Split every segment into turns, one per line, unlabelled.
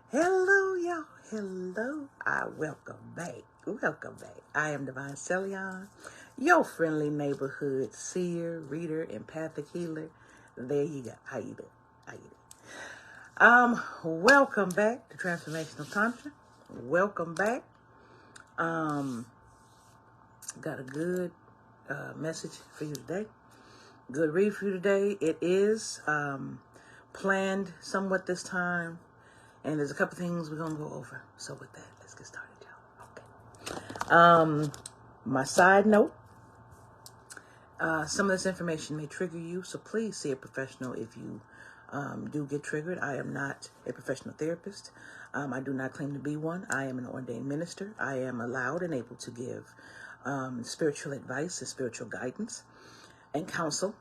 Hello, y'all. Hello. Welcome back. Welcome back. I am Divine Celiane, your friendly neighborhood seer, reader, empathic healer. There you go. How you doing? How you doing? Welcome back to Transformational Tantra. Welcome back. Got a good message for you today. Good read for you today. It is planned somewhat this time. And there's a couple things we're going to go over. So with that, let's get started, y'all. Okay. My side note, some of this information may trigger you, so please see a professional if you do get triggered. I am not a professional therapist. I do not claim to be one. I am an ordained minister. I am allowed and able to give spiritual advice and spiritual guidance and counsel.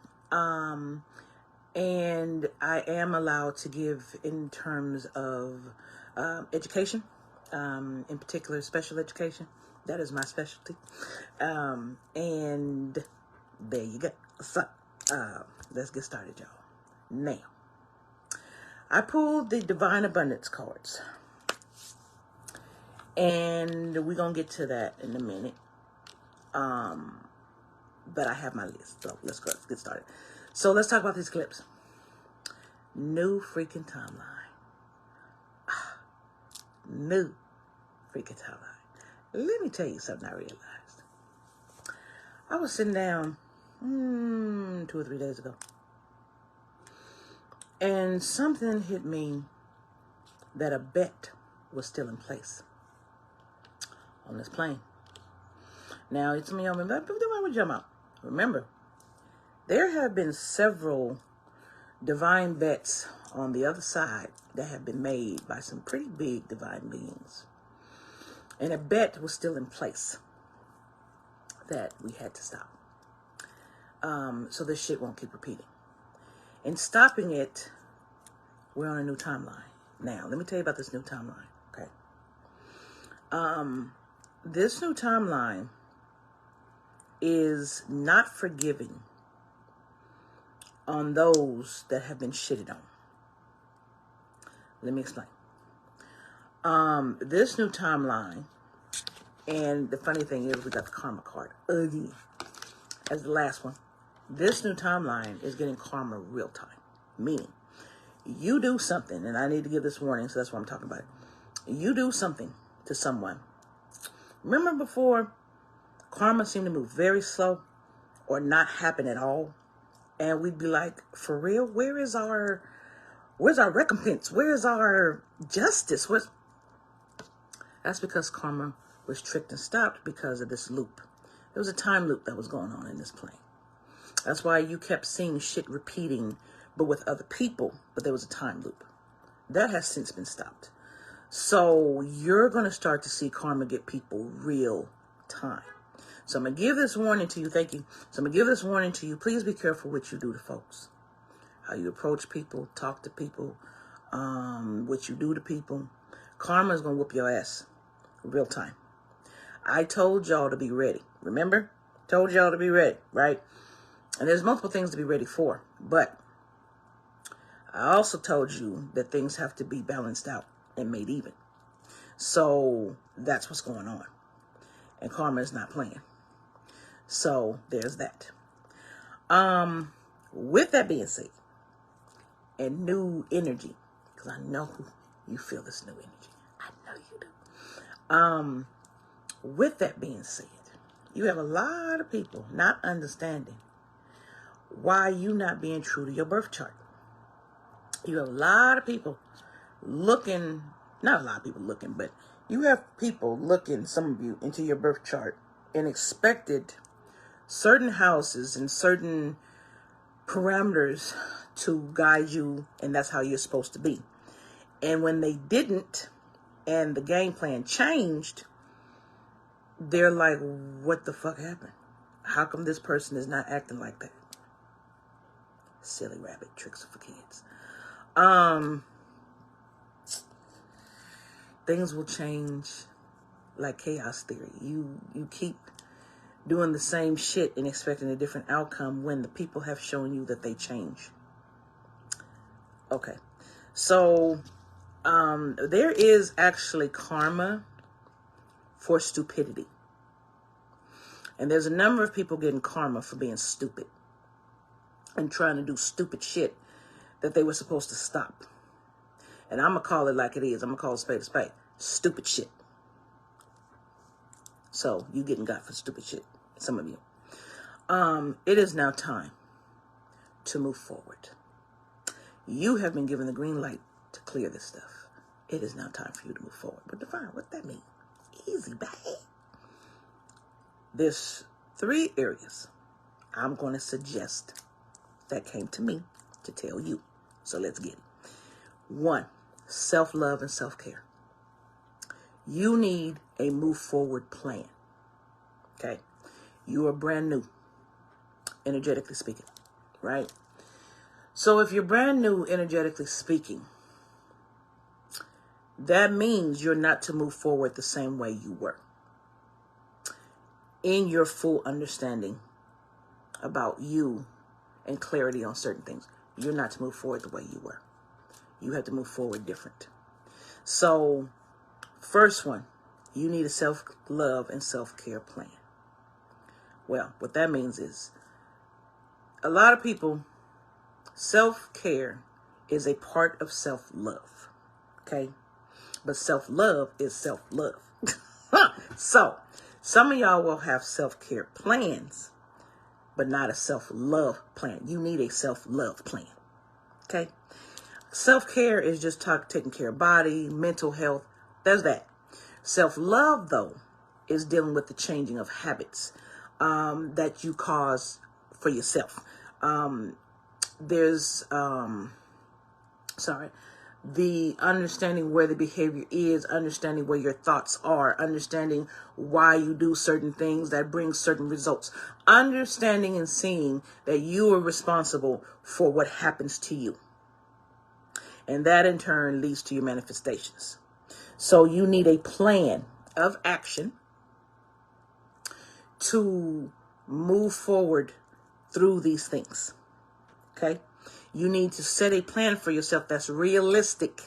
And I am allowed to give in terms of education, in particular special education. That is my specialty. And there you go. So, let's get started, y'all. Now, I pulled the Divine Abundance cards. And we're going to get to that in a minute. But I have my list. So let's get started. So let's talk about these clips. New freaking timeline. New freaking timeline. Let me tell you something I realized. I was sitting down 2 or 3 days ago. And something hit me that a bet was still in place on this plane. Now, it's me, remember, there have been several divine bets on the other side that have been made by some pretty big divine beings. And a bet was still in place that we had to stop. So this shit won't keep repeating. In stopping it, we're on a new timeline. Now, let me tell you about this new timeline, okay? This new timeline is not forgiving on those that have been shitted on. Let me explain. This new timeline, and the funny thing is we got the karma card again as the last one. This new timeline is getting karma real time. Meaning, you do something, and I need to give this warning, so that's what I'm talking about. You do something to someone. Remember before, karma seemed to move very slow or not happen at all? And we'd be like, for real? Where's our recompense? Where's our justice? That's because karma was tricked and stopped because of this loop. There was a time loop that was going on in this plane. That's why you kept seeing shit repeating, but with other people, but there was a time loop. That has since been stopped. So you're going to start to see karma get people real time. So I'm going to give this warning to you. Thank you. So I'm going to give this warning to you. Please be careful what you do to folks. How you approach people, talk to people, what you do to people. Karma is going to whoop your ass real time. I told y'all to be ready. Remember? Told y'all to be ready, right? And there's multiple things to be ready for. But I also told you that things have to be balanced out and made even. So that's what's going on. And karma is not playing. So there's that. With that being said, and new energy, because I know you feel this new energy. I know you do. With that being said, you have a lot of people not understanding why you not being true to your birth chart. You have a lot of people looking, not a lot of people looking, but you have people looking, some of you, into your birth chart and expected certain houses and certain parameters to guide you, and that's how you're supposed to be. And when they didn't, and the game plan changed, they're like, what the fuck happened? How come this person is not acting like that? Silly rabbit tricks for kids. Things will change like chaos theory. You keep doing the same shit and expecting a different outcome when the people have shown you that they change. Okay. So, There is actually karma for stupidity. And there's a number of people getting karma for being stupid and trying to do stupid shit that they were supposed to stop. And I'm going to call it like it is. I'm going to call it spade a spade. Stupid shit. So you getting got for stupid shit. Some of you. It is now time to move forward. You have been given the green light to clear this stuff. It is now time for you to move forward. But define what that means. Easy, bad. There's 3 areas I'm going to suggest that came to me to tell you. So let's get it. 1, self-love and self-care. You need a move forward plan. Okay? You are brand new, energetically speaking, right? So if you're brand new, energetically speaking, that means you're not to move forward the same way you were. In your full understanding about you and clarity on certain things, you're not to move forward the way you were. You have to move forward different. So, first one, you need a self-love and self-care plan. Well, what that means is, a lot of people, self-care is a part of self-love. Okay? But self-love is self-love. So, some of y'all will have self-care plans, but not a self-love plan. You need a self-love plan. Okay? Self-care is just taking care of body, mental health. There's that. Self-love, though, is dealing with the changing of habits that you cause for yourself. The understanding where the behavior is, understanding where your thoughts are, understanding why you do certain things that bring certain results, understanding and seeing that you are responsible for what happens to you. And that in turn leads to your manifestations. So you need a plan of action to move forward through these things. Okay? You need to set a plan for yourself that's realistic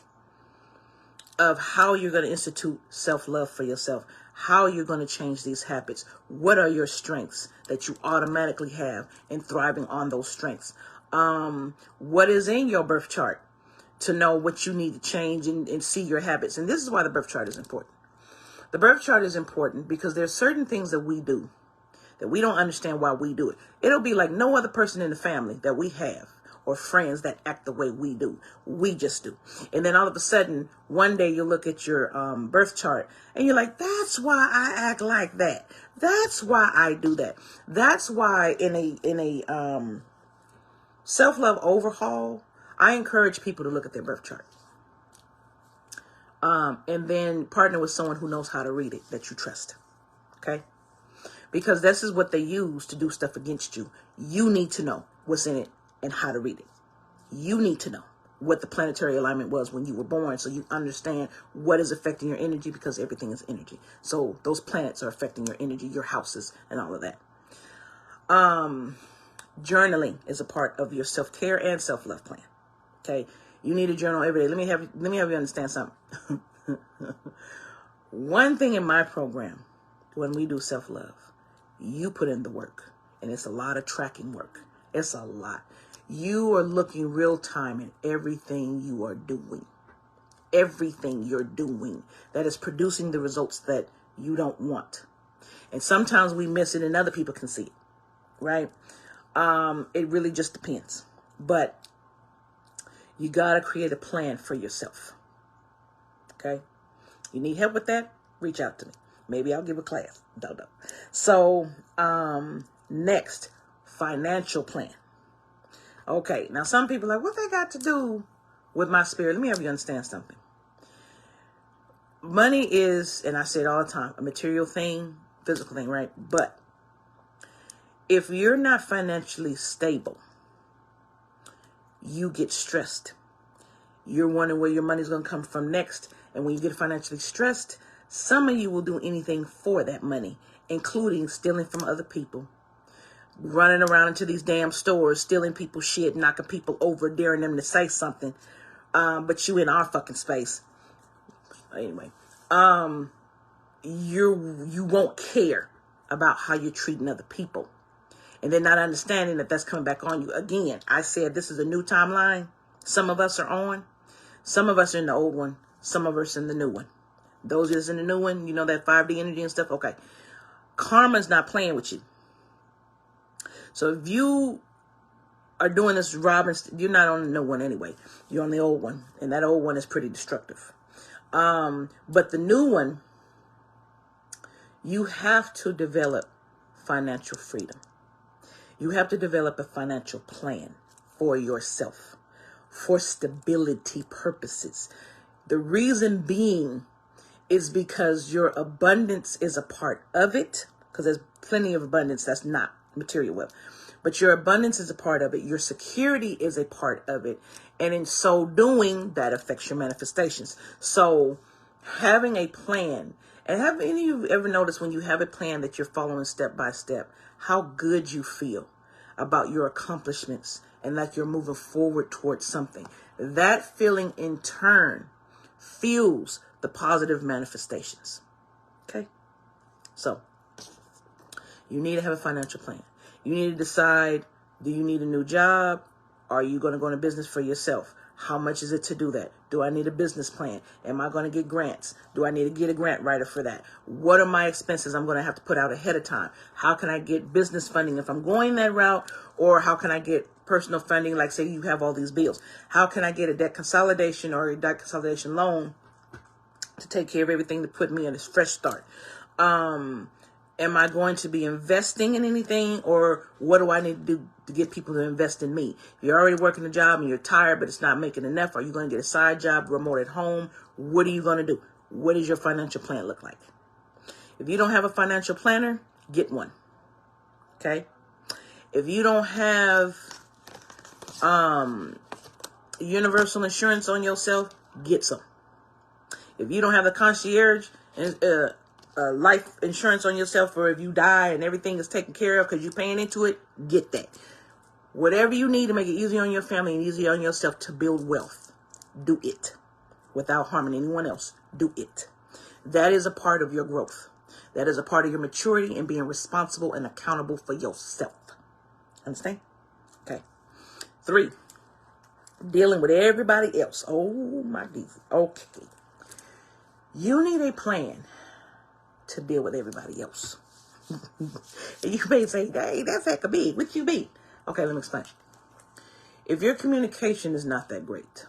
of how you're going to institute self-love for yourself, how you're going to change these habits. What are your strengths that you automatically have in thriving on those strengths? What is in your birth chart to know what you need to change and see your habits? And this is why the birth chart is important. The birth chart is important because there's certain things that we do that we don't understand why we do it. It'll be like no other person in the family that we have or friends that act the way we do. We just do. And then all of a sudden, one day you look at your birth chart and you're like, that's why I act like that. That's why I do that. That's why in a self-love overhaul, I encourage people to look at their birth chart. And then partner with someone who knows how to read it, that you trust. Okay? Because this is what they use to do stuff against you. You need to know what's in it and how to read it. You need to know what the planetary alignment was when you were born so you understand what is affecting your energy, because everything is energy. So those planets are affecting your energy, your houses, and all of that. Journaling is a part of your self-care and self-love plan. Okay? You need to journal every day. Let me have you understand something. One thing in my program, when we do self-love, you put in the work, and it's a lot of tracking work. It's a lot. You are looking real time at everything you are doing. Everything you're doing that is producing the results that you don't want. And sometimes we miss it and other people can see it, right? It really just depends. But you got to create a plan for yourself. Okay? You need help with that? Reach out to me. Maybe I'll give a class. Don't know. So, next, financial plan. Okay, now some people are like, what they got to do with my spirit? Let me have you understand something. Money is, and I say it all the time, a material thing, physical thing, right? But if you're not financially stable, you get stressed. You're wondering where your money's going to come from next. And when you get financially stressed, some of you will do anything for that money, including stealing from other people, running around into these damn stores, stealing people's shit, knocking people over, daring them to say something. But you in our fucking space. Anyway, you won't care about how you're treating other people. And then not understanding that that's coming back on you. Again, I said this is a new timeline. Some of us are on. Some of us are in the old one. Some of us in the new one. Those of us in the new one, you know, that 5D energy and stuff. Okay. Karma's not playing with you. So if you are doing this robbing, you're not on the new one anyway. You're on the old one. And that old one is pretty destructive. But the new one, you have to develop financial freedom. You have to develop a financial plan for yourself, for stability purposes. The reason being is because your abundance is a part of it, because there's plenty of abundance that's not material wealth. But your abundance is a part of it. Your security is a part of it. And in so doing, that affects your manifestations. So having a plan, and have any of you ever noticed when you have a plan that you're following step by step, how good you feel about your accomplishments and that you're moving forward towards something? That feeling in turn fuels the positive manifestations. Okay? So you need to have a financial plan. You need to decide, do you need a new job? Are you going to go into business for yourself? How much is it to do that? Do I need a business plan? Am I going to get grants? Do I need to get a grant writer for that? What are my expenses I'm going to have to put out ahead of time? How can I get business funding if I'm going that route? Or how can I get personal funding? Like say you have all these bills. How can I get a debt consolidation or a debt consolidation loan to take care of everything to put me in this fresh start? Am I going to be investing in anything, or what do I need to do to get people to invest in me? If you're already working a job and you're tired, but it's not making enough, are you going to get a side job, remote at home? What are you going to do? What does your financial plan look like? If you don't have a financial planner, get one. Okay? If you don't have universal insurance on yourself, get some. If you don't have the concierge and life insurance on yourself, or if you die and everything is taken care of because you're paying into it, get that. Whatever you need to make it easier on your family and easier on yourself to build wealth, do it without harming anyone else. Do it. That is a part of your growth. That is a part of your maturity and being responsible and accountable for yourself. Understand? Okay. 3, dealing with everybody else. Oh my Jesus. Okay. You need a plan to deal with everybody else. And you may say, hey, that's heck of big. What you mean? Okay, let me explain. If your communication is not that great,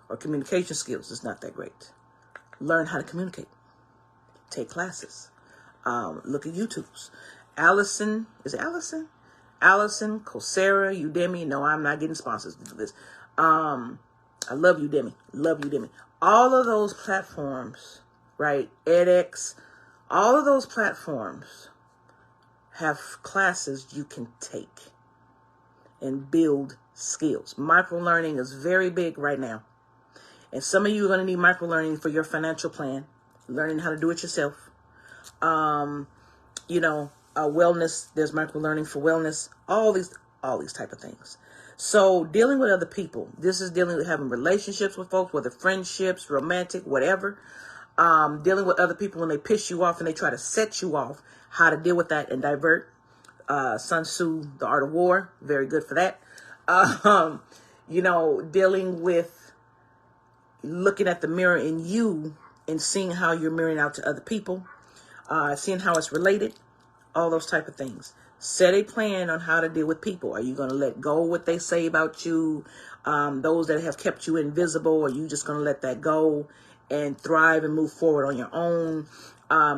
or communication skills is not that great, learn how to communicate. Take classes. Look at YouTubes. Allison, is it Allison? Allison, Coursera, Udemy. No, I'm not getting sponsors for this. I love Udemy. Love Udemy. All of those platforms, right? edX, all of those platforms have classes you can take and build skills. Micro-learning is very big right now. And some of you are going to need micro-learning for your financial plan, learning how to do it yourself. Wellness, there's micro-learning for wellness, all these type of things. So dealing with other people, this is dealing with having relationships with folks, whether friendships, romantic, whatever. Dealing with other people when they piss you off and they try to set you off, how to deal with that and divert. Sun Tzu, The Art of War, very good for that. Dealing with looking at the mirror in you and seeing how you're mirroring out to other people, seeing how it's related, all those type of things. Set a plan on how to deal with people. Are you going to let go of what they say about you? Those that have kept you invisible, are you just going to let that go and thrive and move forward on your own?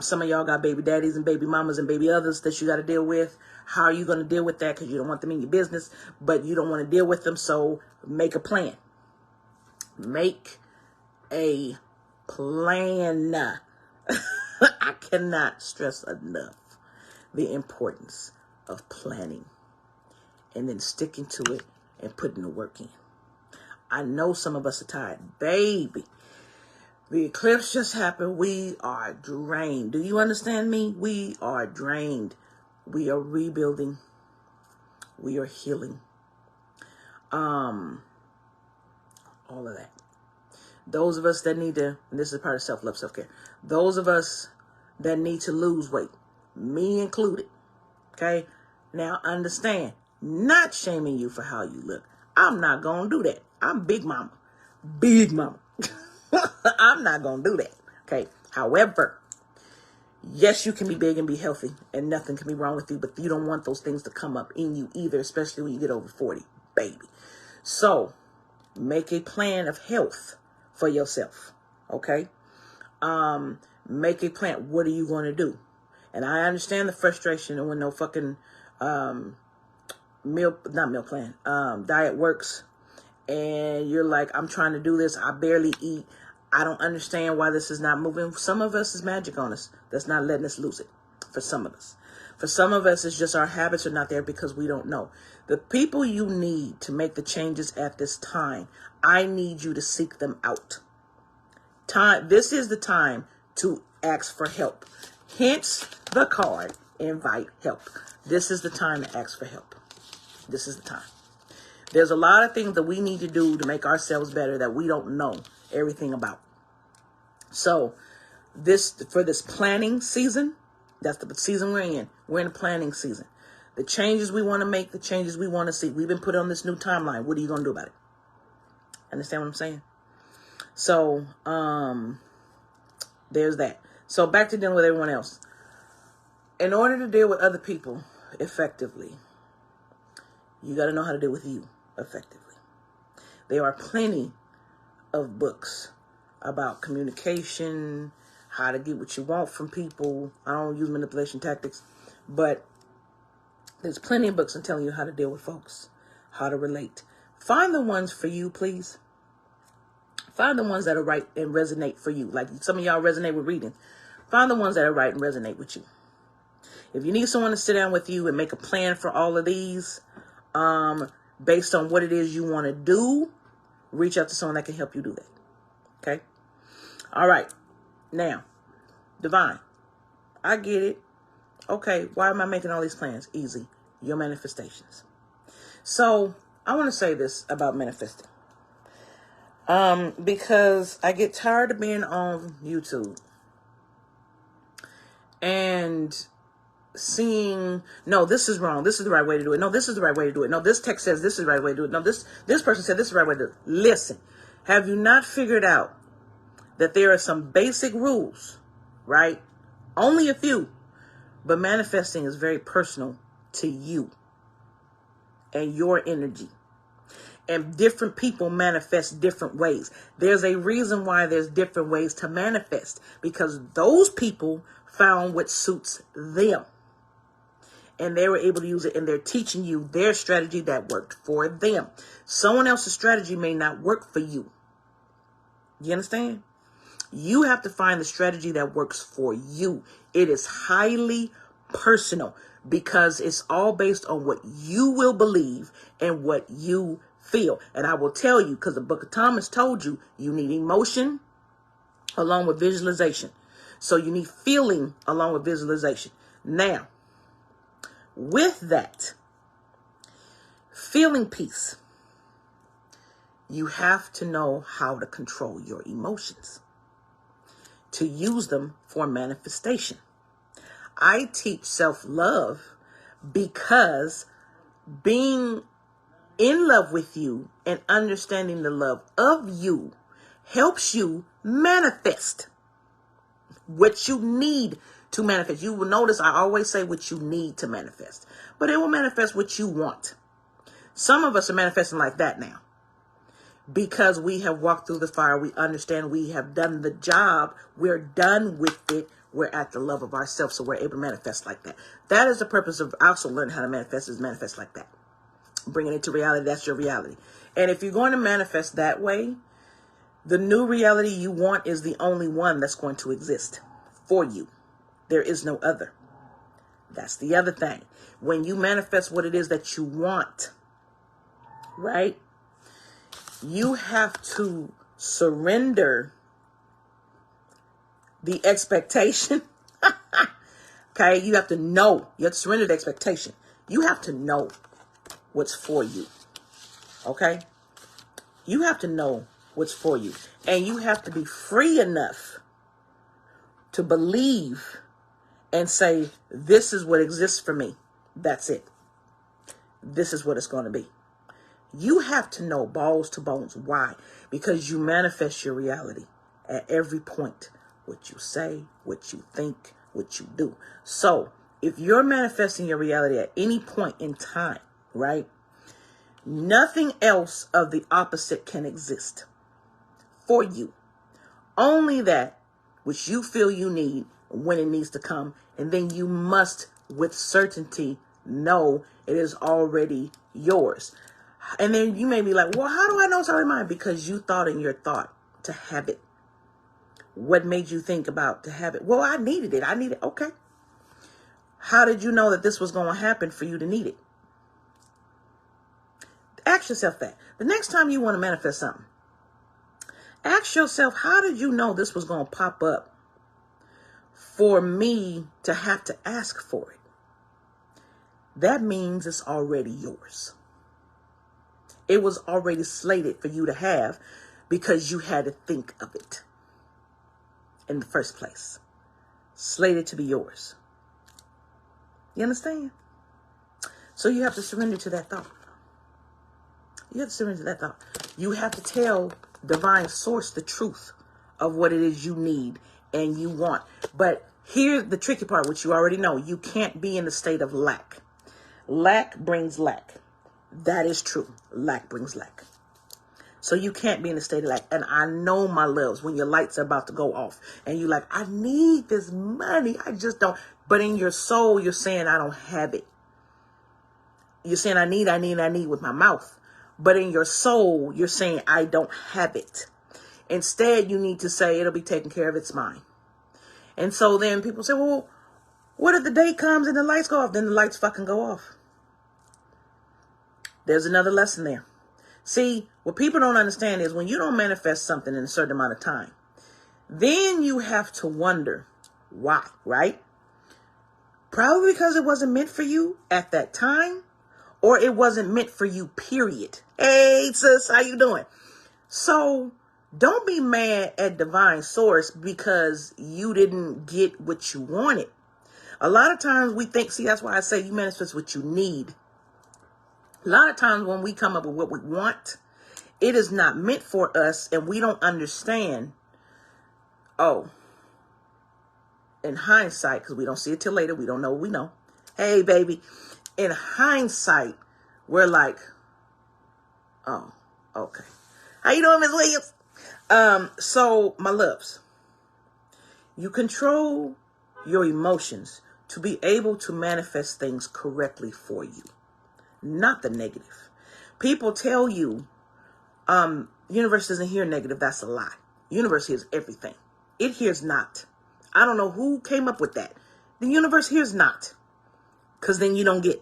Some of y'all got baby daddies and baby mamas and baby others that you got to deal with. How are you going to deal with that? Because you don't want them in your business, but you don't want to deal with them. So make a plan. Make a plan. I cannot stress enough the importance of planning and then sticking to it and putting the work in. I know some of us are tired. Baby, the eclipse just happened. We are drained. Do you understand me? We are drained. We are rebuilding. We are healing. All of that. Those of us that need to, and this is part of self-love, self-care. Those of us that need to lose weight, me included. Okay? Now understand, not shaming you for how you look. I'm not going to do that. I'm big mama. Big mama. I'm not going to do that. Okay? However, yes, you can be big and be healthy and nothing can be wrong with you, but you don't want those things to come up in you either, especially when you get over 40, baby. So make a plan of health for yourself. Okay? Make a plan. What are you going to do? And I understand the frustration and when no fucking diet works and you're like, I'm trying to do this, I barely eat, I don't understand why this is not moving. Some of us is magic on us that's not letting us lose it. For some of us it's just our habits are not there because we don't know. The people you need to make the changes at this time, I need you to seek them out. This is the time to ask for help. Hence the card, invite help. This is the time to ask for help. This is the time. There's a lot of things that we need to do to make ourselves better that we don't know everything about. So for this planning season, that's the season we're in. We're in the planning season. The changes we want to make, the changes we want to see. We've been put on this new timeline. What are you going to do about it? Understand what I'm saying? So, there's that. So back to dealing with everyone else. In order to deal with other people effectively, you got to know how to deal with you effectively. There are plenty of books about communication, how to get what you want from people. I don't use manipulation tactics, but there's plenty of books on telling you how to deal with folks, how to relate. Find the ones for you, please. Find the ones that are right and resonate for you. Like some of y'all resonate with reading. Find the ones that are right and resonate with you. If you need someone to sit down with you and make a plan for all of these, based on what it is you want to do, reach out to someone that can help you do that. Okay? All right. Now, Divine, I get it. Okay, why am I making all these plans? Easy. Your manifestations. So, I want to say this about manifesting. Because I get tired of being on YouTube and seeing, no, this is wrong. This is the right way to do it. No, this is the right way to do it. No, this text says this is the right way to do it. No, this person said this is the right way to do it. Listen, have you not figured out that there are some basic rules, right? Only a few, but manifesting is very personal to you and your energy. And different people manifest different ways. There's a reason why there's different ways to manifest, because those people found what suits them. And they were able to use it, and they're teaching you their strategy that worked for them. Someone else's strategy may not work for you. You understand? You have to find the strategy that works for you. It is highly personal because it's all based on what you will believe and what you feel. And I will tell you, because the Book of Thomas told you, you need emotion along with visualization. So you need feeling along with visualization. Now, with that, feeling peace, you have to know how to control your emotions, to use them for manifestation. I teach self-love because being in love with you and understanding the love of you helps you manifest what you need to manifest. You will notice I always say what you need to manifest, but it will manifest what you want. Some of us are manifesting like that now because we have walked through the fire. We understand we have done the job. We're done with it. We're at the love of ourselves, so we're able to manifest like that. That is the purpose of also learning how to manifest, is manifest like that. Bringing it to reality, that's your reality. And if you're going to manifest that way, the new reality you want is the only one that's going to exist for you. There is no other. That's the other thing. When you manifest what it is that you want, right? You have to surrender the expectation. Okay? You have to know. You have to surrender the expectation. You have to know what's for you. Okay? You have to know what's for you. And you have to be free enough to believe and say, this is what exists for me. That's it. This is what it's going to be. You have to know balls to bones. Why? Because you manifest your reality at every point. What you say, what you think, what you do. So if you're manifesting your reality at any point in time, right? Nothing else of the opposite can exist for you. Only that which you feel you need when it needs to come. And then you must, with certainty, know it is already yours. And then you may be like, well, how do I know it's already mine? Because you thought in your thought to have it. What made you think about to have it? Well, I needed it. I need it. Okay. How did you know that this was going to happen for you to need it? Ask yourself that. The next time you want to manifest something, ask yourself, how did you know this was going to pop up for me to have to ask for it? That means it's already yours. It was already slated for you to have because you had to think of it in the first place. Slated to be yours. You understand? So you have to surrender to that thought. You have to surrender to that thought. You have to tell divine source the truth of what it is you need and you want. But here's the tricky part, which you already know. You can't be in a state of lack. Lack brings lack. That is true. Lack brings lack. So you can't be in a state of lack. And I know, my loves, when your lights are about to go off and you're like, I need this money. I just don't. But in your soul, you're saying, I don't have it. You're saying, I need with my mouth. But in your soul, you're saying, I don't have it. Instead, you need to say, it'll be taken care of. It's mine. And so then people say, well, what if the day comes and the lights go off? Then the lights fucking go off. There's another lesson there. See, what people don't understand is when you don't manifest something in a certain amount of time, then you have to wonder why, right? Probably because it wasn't meant for you at that time, or it wasn't meant for you, period. Hey, sis, how you doing? So don't be mad at divine source because you didn't get what you wanted. A lot of times we think, see, that's why I say you manifest what you need. A lot of times when we come up with what we want, it is not meant for us and we don't understand. Oh, in hindsight, because we don't see it till later. We don't know what we know. Hey, baby. In hindsight, we're like, oh, okay. How you doing, Ms. Williams? So, my loves, you control your emotions to be able to manifest things correctly for you. Not the negative. People tell you, universe doesn't hear negative. That's a lie. Universe hears everything. It hears not. I don't know who came up with that. The universe hears not. Because then you don't get.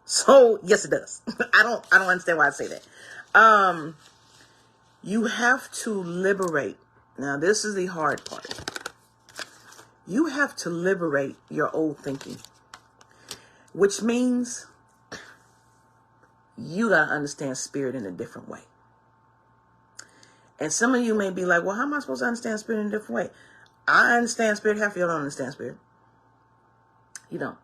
So, yes, it does. I don't understand why I say that. You have to liberate. Now, this is the hard part. You have to liberate your old thinking. Which means you got to understand spirit in a different way. And some of you may be like, well, how am I supposed to understand spirit in a different way? I understand spirit. Half of y'all don't understand spirit. You don't.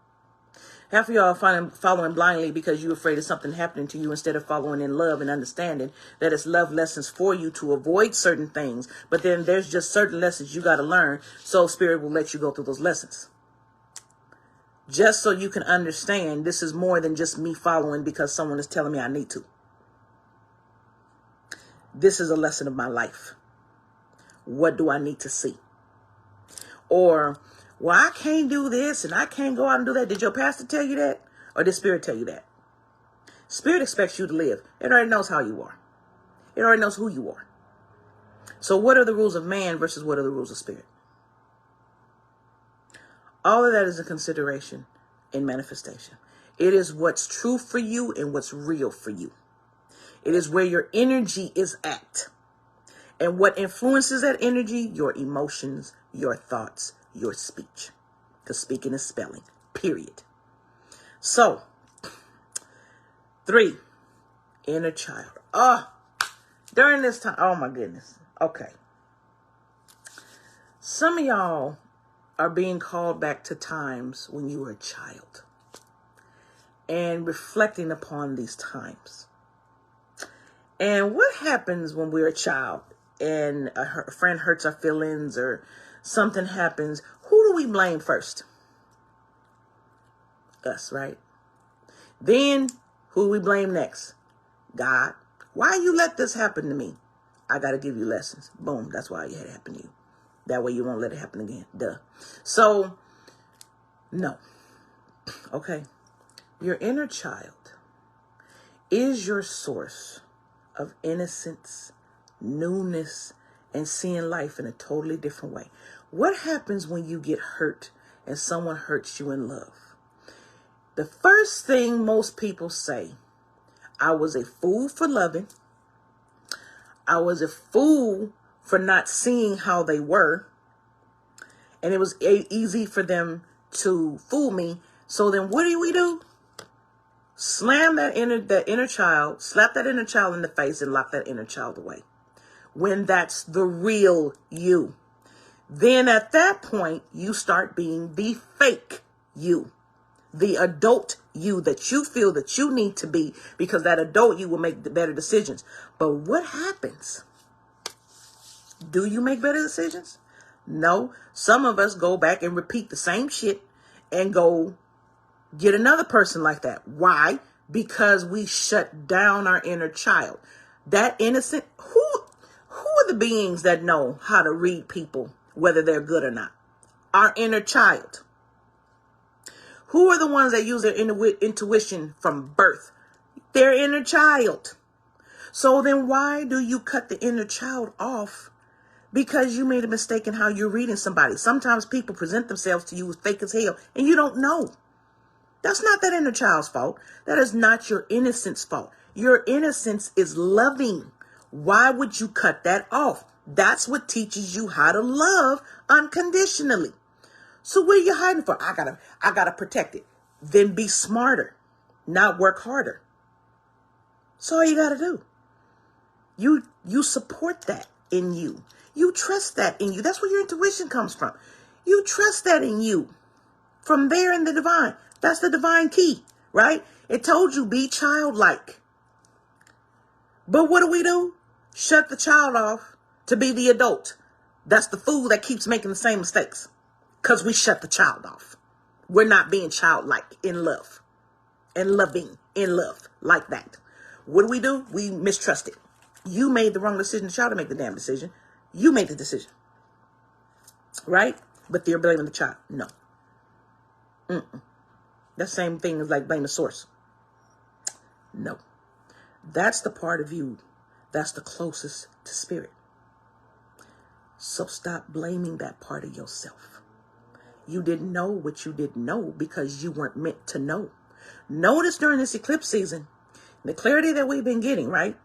Half of y'all are following blindly because you're afraid of something happening to you instead of following in love and understanding that it's love lessons for you to avoid certain things. But then there's just certain lessons you got to learn. So spirit will let you go through those lessons. Just so you can understand this is more than just me following because someone is telling me I need to. This is a lesson of my life. What do I need to see? Or, well, I can't do this and I can't go out and do that. Did your pastor tell you that? Or did spirit tell you that? Spirit expects you to live. It already knows how you are. It already knows who you are. So what are the rules of man versus what are the rules of spirit? All of that is a consideration in manifestation. It is what's true for you and what's real for you. It is where your energy is at. And what influences that energy? Your emotions, your thoughts, your speech. Because speaking is spelling, period. So, 3, inner child. Oh, During this time, oh my goodness. Okay. Some of y'all are being called back to times when you were a child and reflecting upon these times. And what happens when we're a child and a friend hurts our feelings or something happens? Who do we blame first? Us, right? Then who do we blame next? God. Why you let this happen to me? I got to give you lessons. Boom. That's why it had happened to you. That way you won't let it happen again. Duh. So, no. Okay. Your inner child is your source of innocence, newness, and seeing life in a totally different way. What happens when you get hurt and someone hurts you in love? The first thing most people say, I was a fool for loving. I was a fool for not seeing how they were. And it was easy for them to fool me. So then what do we do? Slam that inner child, slap that inner child in the face and lock that inner child away. When that's the real you. Then at that point, you start being the fake you. The adult you that you feel that you need to be, because that adult you will make the better decisions. But what happens? Do you make better decisions? No. Some of us go back and repeat the same shit and go get another person like that. Why? Because we shut down our inner child. That innocent, who are the beings that know how to read people, whether they're good or not? Our inner child. Who are the ones that use their intuition from birth? Their inner child. So then why do you cut the inner child off? Because you made a mistake in how you're reading somebody. Sometimes people present themselves to you as fake as hell and you don't know. That's not that inner child's fault. That is not your innocence fault. Your innocence is loving. Why would you cut that off? That's what teaches you how to love unconditionally. So what are you hiding for? I gotta protect it. Then be smarter, not work harder. So all you gotta do. You support that in you. You trust that in you. That's where your intuition comes from. You trust that in you. From there in the divine. That's the divine key, right? It told you be childlike. But what do? Shut the child off to be the adult. That's the fool that keeps making the same mistakes. Because we shut the child off. We're not being childlike in love. And loving in love like that. What do? We mistrust it. You made the wrong decision. The child to make the damn decision. You made the decision. Right? But you're blaming the child. No. That same thing is like blaming the source. No. That's the part of you that's the closest to spirit. So stop blaming that part of yourself. You didn't know what you didn't know because you weren't meant to know. Notice during this eclipse season, the clarity that we've been getting, right?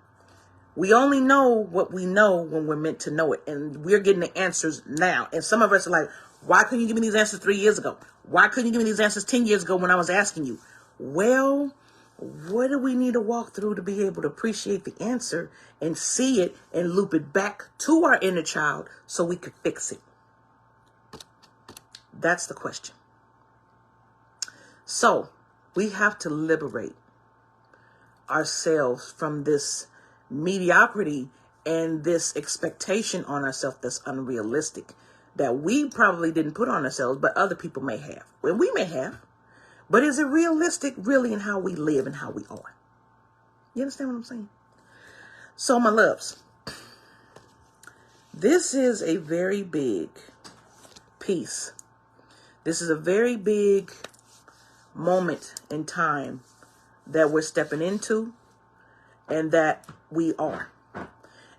We only know what we know when we're meant to know it. And we're getting the answers now. And some of us are like, why couldn't you give me these answers 3 years ago? Why couldn't you give me these answers 10 years ago when I was asking you? Well, what do we need to walk through to be able to appreciate the answer and see it and loop it back to our inner child so we could fix it? That's the question. So we have to liberate ourselves from this mediocrity and this expectation on ourselves that's unrealistic, that we probably didn't put on ourselves, but other people may have. Well, we may have. But is it realistic really in how we live and how we are? You understand what I'm saying? So, my loves, this is a very big piece. This is a very big moment in time that we're stepping into and that we are.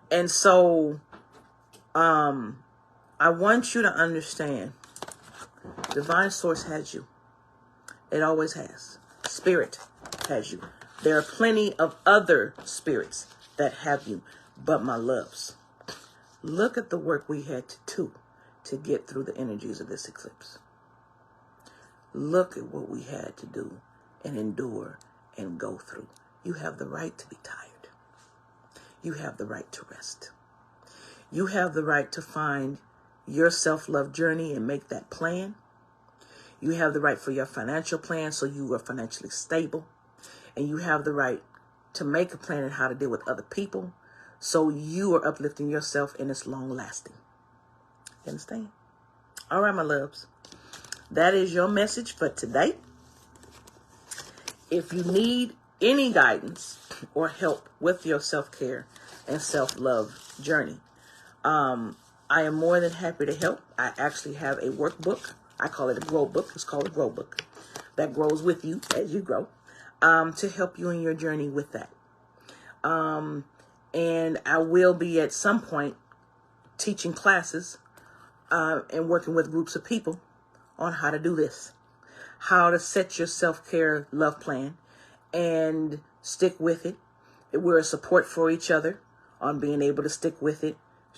And so, I want you to understand, Divine Source has you. It always has. Spirit has you. There are plenty of other spirits that have you. But my loves, look at the work we had to do to get through the energies of this eclipse. Look at what we had to do and endure and go through. You have the right to be tired. you have the right to rest. You have the right to find your self-love journey and make that plan. You have the right for your financial plan so you are financially stable. And you have the right to make a plan on how to deal with other people so you are uplifting yourself and it's long lasting. You understand? All right, my loves. That is your message for today. If you need any guidance or help with your self-care and self-love journey, I am more than happy to help. I actually have a workbook. I call it a grow book. It's called a grow book that grows with you as you grow, to help you in your journey with that. And I will be at some point teaching classes and working with groups of people on how to do this, how to set your self-care love plan and stick with it. We're a support for each other on being able to stick with it.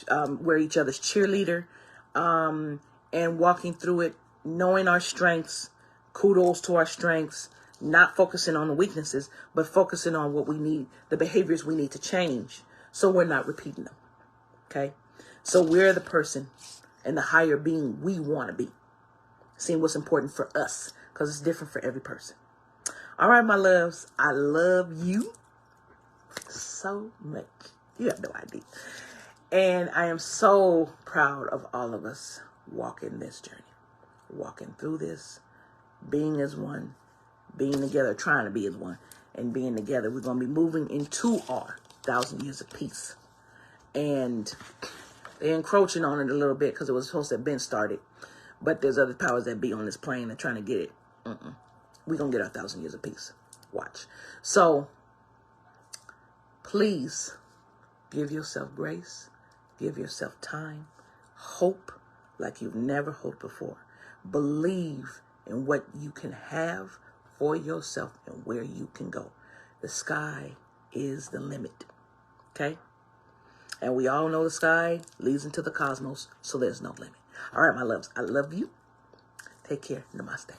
We're each other's cheerleader, and walking through it, knowing our strengths, kudos to our strengths, not focusing on the weaknesses, but focusing on what we need, the behaviors we need to change so we're not repeating them. Okay? So we're the person and the higher being we want to be. Seeing what's important for us, because it's different for every person. All right, my loves, I love you so much. You have no idea. And I am so proud of all of us walking this journey, walking through this, being as one, being together, trying to be as one, and being together. We're going to be moving into our 1,000 years of peace. And they're encroaching on it a little bit because it was supposed to have been started. But there's other powers that be on this plane and trying to get it. We're going to get our 1,000 years of peace. Watch. So, please give yourself grace. Give yourself time. Hope like you've never hoped before. Believe in what you can have for yourself and where you can go. The sky is the limit. Okay? And we all know the sky leads into the cosmos, so there's no limit. All right, my loves, I love you. Take care. Namaste.